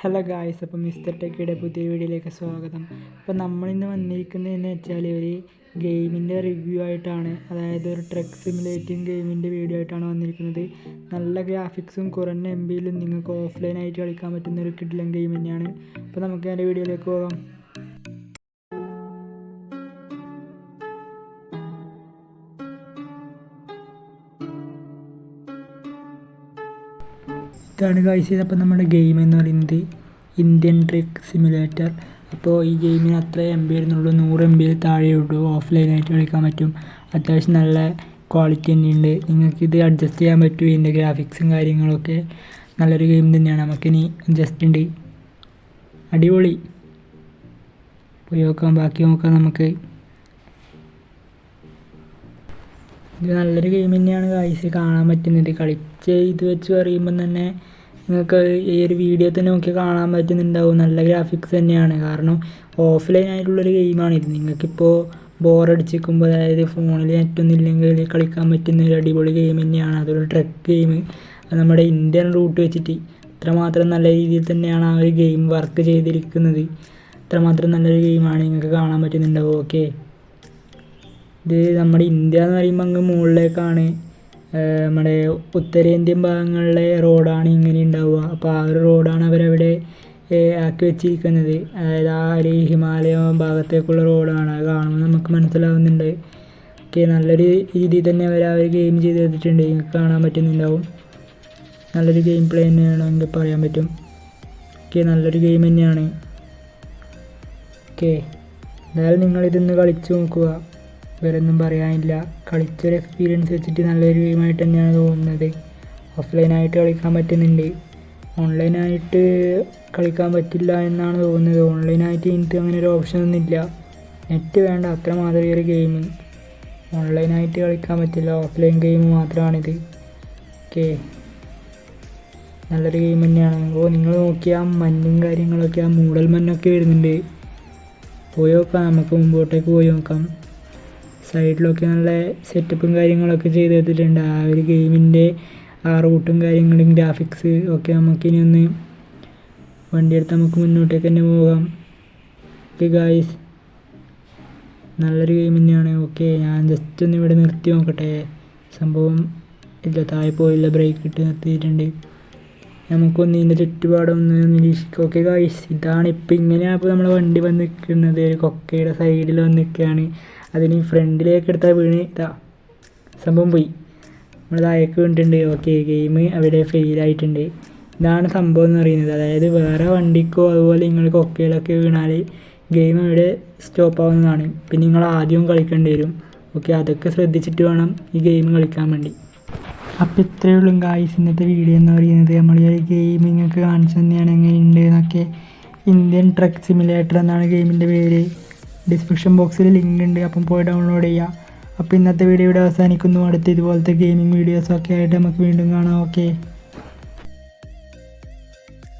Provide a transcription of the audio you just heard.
Hello guys, അപ്പോൾ mister ടെക്കിയുടെ പുതിയ വീഡിയോയിലേക്ക് സ്വാഗതം. അപ്പോൾ നമ്മളിന്ന് വന്നിരിക്കുന്നതെന്ന് വെച്ചാൽ ഒരു ഗെയിമിൻ്റെ റിവ്യൂ ആയിട്ടാണ്. അതായത് ഒരു ട്രക്ക് സിമുലേറ്റിംഗ് ഗെയിമിൻ്റെ വീഡിയോ ആയിട്ടാണ് വന്നിരിക്കുന്നത്. നല്ല ഗ്രാഫിക്സും കുറഞ്ഞ MBയിലും നിങ്ങൾക്ക് ഓഫ്ലൈനായിട്ട് കളിക്കാൻ പറ്റുന്ന ഒരു കിഡിലൻ ഗെയിം തന്നെയാണ്. അപ്പോൾ നമുക്ക് അതിൻ്റെ വീഡിയോയിലേക്ക് പോകാം. ഇതാണ് ഗൈസ്. അപ്പോൾ നമ്മുടെ ഗെയിം എന്ന് പറയുന്നത് ഇന്ത്യൻ ട്രക്ക് സിമുലേറ്റർ. അപ്പോൾ ഈ ഗെയിമിന് അത്ര MB വരുന്നുള്ളൂ, 100 MBയിൽ താഴെയുള്ളൂ. ഓഫ്ലൈനായിട്ട് കളിക്കാൻ പറ്റും. അത്യാവശ്യം നല്ല ക്വാളിറ്റി തന്നെയുണ്ട്. നിങ്ങൾക്കിത് അഡ്ജസ്റ്റ് ചെയ്യാൻ പറ്റും. ഇതിൻ്റെ ഗ്രാഫിക്സും കാര്യങ്ങളൊക്കെ നല്ലൊരു ഗെയിം തന്നെയാണ്. നമുക്കിനി ജസ്റ്റ് ഉണ്ട്, അടിപൊളി. പോയി നോക്കാം, ബാക്കി നോക്കാം നമുക്ക്. ഇത് നല്ലൊരു ഗെയിം തന്നെയാണ് ഗൈസ്, കാണാൻ പറ്റുന്നത്. കളിച്ച് ഇത് വെച്ച് പറയുമ്പം തന്നെ നിങ്ങൾക്ക് ഈ ഒരു വീഡിയോ തന്നെ നോക്കി കാണാൻ പറ്റുന്നുണ്ടാവും. നല്ല ഗ്രാഫിക്സ് തന്നെയാണ്. കാരണം ഓഫ്ലൈൻ ആയിട്ടുള്ളൊരു ഗെയിമാണിത്. നിങ്ങൾക്കിപ്പോൾ ബോറടിച്ചിരിക്കുമ്പോൾ, അതായത് ഫോണിൽ നെറ്റൊന്നും ഇല്ലെങ്കിൽ കളിക്കാൻ പറ്റുന്ന ഒരു അടിപൊളി ഗെയിം തന്നെയാണ്. അതൊരു ട്രക്ക് ഗെയിം. അത് നമ്മുടെ ഇന്ത്യൻ റൂട്ട് വെച്ചിട്ട് അത്രമാത്രം നല്ല രീതിയിൽ തന്നെയാണ് ആ ഒരു ഗെയിം വർക്ക് ചെയ്തിരിക്കുന്നത്. അത്രമാത്രം നല്ലൊരു ഗെയിമാണ്, നിങ്ങൾക്ക് കാണാൻ പറ്റുന്നുണ്ടാവും. ഓക്കെ, ഇത് നമ്മുടെ ഇന്ത്യ എന്ന് പറയുമ്പോൾ അങ്ങ് മുകളിലേക്കാണ്. നമ്മുടെ ഉത്തരേന്ത്യൻ ഭാഗങ്ങളിലെ റോഡാണ് ഇങ്ങനെ ഉണ്ടാവുക. അപ്പോൾ ആ ഒരു റോഡാണ് അവരവിടെ ആക്കി വെച്ചിരിക്കുന്നത്. അതായത് ആ ഒരു ഹിമാലയ ഭാഗത്തേക്കുള്ള റോഡാണ്. അത് കാണുമ്പോൾ നമുക്ക് മനസ്സിലാവുന്നുണ്ട്. ഓക്കെ, നല്ലൊരു രീതിയിൽ തന്നെ അവർ ആ ഒരു ഗെയിം ചെയ്ത് തന്നിട്ടുണ്ട്. നിങ്ങൾക്ക് കാണാൻ പറ്റുന്നുണ്ടാവും. നല്ലൊരു ഗെയിം പ്ലേ തന്നെയാണെങ്കിൽ പറയാൻ പറ്റും. ഓക്കെ, നല്ലൊരു ഗെയിം തന്നെയാണ്. ഓക്കെ, എന്തായാലും നിങ്ങളിതൊന്ന് കളിച്ച് നോക്കുക. വേറൊന്നും പറയാനില്ല. കളിച്ചൊരു എക്സ്പീരിയൻസ് വെച്ചിട്ട് നല്ലൊരു ഗെയിമായിട്ട് തന്നെയാണ് തോന്നുന്നത്. ഓഫ്ലൈനായിട്ട് കളിക്കാൻ പറ്റുന്നുണ്ട്, ഓൺലൈനായിട്ട് കളിക്കാൻ പറ്റില്ല എന്നാണ് തോന്നുന്നത്. ഓൺലൈനായിട്ട് എനിക്ക് അങ്ങനെ ഒരു ഓപ്ഷനൊന്നും ഇല്ല. നെറ്റ് വേണ്ട, അത്രമാത്രം ഒരു ഗെയിം. ഓൺലൈനായിട്ട് കളിക്കാൻ പറ്റില്ല, ഓഫ്ലൈൻ ഗെയിം മാത്രമാണിത്. ഓക്കെ, നല്ലൊരു ഗെയിം തന്നെയാണ്. അപ്പോൾ നിങ്ങൾ നോക്കിയാൽ മഞ്ഞും കാര്യങ്ങളൊക്കെ, ആ മൂടൽ മഞ്ഞൊക്കെ വരുന്നുണ്ട്. പോയി നോക്കാം, നമുക്ക് മുമ്പോട്ടേക്ക് പോയി നോക്കാം. സൈഡിലൊക്കെ നല്ല സെറ്റപ്പും കാര്യങ്ങളൊക്കെ ചെയ്ത് തന്നിട്ടുണ്ട്. ആ ഒരു ഗെയിമിൻ്റെ ആ റൂട്ടും കാര്യങ്ങളും ഗ്രാഫിക്സ് ഒക്കെ നമുക്കിനി ഒന്ന് വണ്ടിയെടുത്ത് നമുക്ക് മുന്നോട്ടേക്ക് തന്നെ പോകാം. ഓക്കെ ഗായ്സ്, നല്ലൊരു ഗെയിം തന്നെയാണ്. ഓക്കെ, ഞാൻ ജസ്റ്റ് ഒന്ന് ഇവിടെ നിർത്തി നോക്കട്ടെ. സംഭവം ഇല്ല, താഴെ പോയില്ല, ബ്രേക്ക് ഇട്ട് നിർത്തിയിട്ടുണ്ട്. നമുക്കൊന്ന് ഇതിൻ്റെ ചുറ്റുപാടൊന്ന് നിരീക്ഷിക്കാം. ഓക്കെ ഗായ്സ്, ഇതാണ് ഇപ്പോൾ ഇങ്ങനെയാണ് ഇപ്പോൾ നമ്മുടെ വണ്ടി വന്ന് നിൽക്കുന്നത്. ഒരു കൊക്കയുടെ സൈഡിൽ വന്ന് നിൽക്കുകയാണ്. അതിന് ഫ്രണ്ടിലേക്ക് എടുത്താൽ വീണ് ഇതാ സംഭവം പോയി, നമ്മൾ താഴേക്ക് വീണിട്ടുണ്ട്. ഓക്കെ, ഗെയിം അവിടെ ഫെയിലായിട്ടുണ്ട്. ഇതാണ് സംഭവം എന്ന് പറയുന്നത്. അതായത് വേറെ വണ്ടിക്കോ അതുപോലെ നിങ്ങൾ കൊക്കയിലൊക്കെ വീണാൽ ഗെയിം അവിടെ സ്റ്റോപ്പ് ആവുന്നതാണ്. പിന്നെ നിങ്ങൾ ആദ്യവും കളിക്കേണ്ടി വരും. ഓക്കെ, അതൊക്കെ ശ്രദ്ധിച്ചിട്ട് വേണം ഈ ഗെയിം കളിക്കാൻ വേണ്ടി. അപ്പോൾ ഇത്രയേ ഉള്ളൂ ഗായ്സ് ഇന്നത്തെ വീഡിയോ എന്ന് പറയുന്നത്. നമ്മൾ ഈ ഗെയിം നിങ്ങൾക്ക് കാണിച്ചു തന്നെയാണ് എങ്ങനെയുണ്ട് എന്നൊക്കെ. ഇന്ത്യൻ ട്രക്ക് സിമുലേറ്റർ എന്നാണ് ഗെയിമിൻ്റെ പേര്. ഡിസ്ക്രിപ്ഷൻ ബോക്സിൽ ലിങ്ക് ഉണ്ട്, അപ്പം പോയി ഡൗൺലോഡ് ചെയ്യുക. അപ്പോൾ ഇന്നത്തെ വീഡിയോ ഇവിടെ അവസാനിക്കുന്നു. അടുത്ത ഇതുപോലത്തെ ഗെയിമിംഗ് വീഡിയോസൊക്കെ ആയിട്ട് നമുക്ക് വീണ്ടും കാണാം. ഓക്കെ.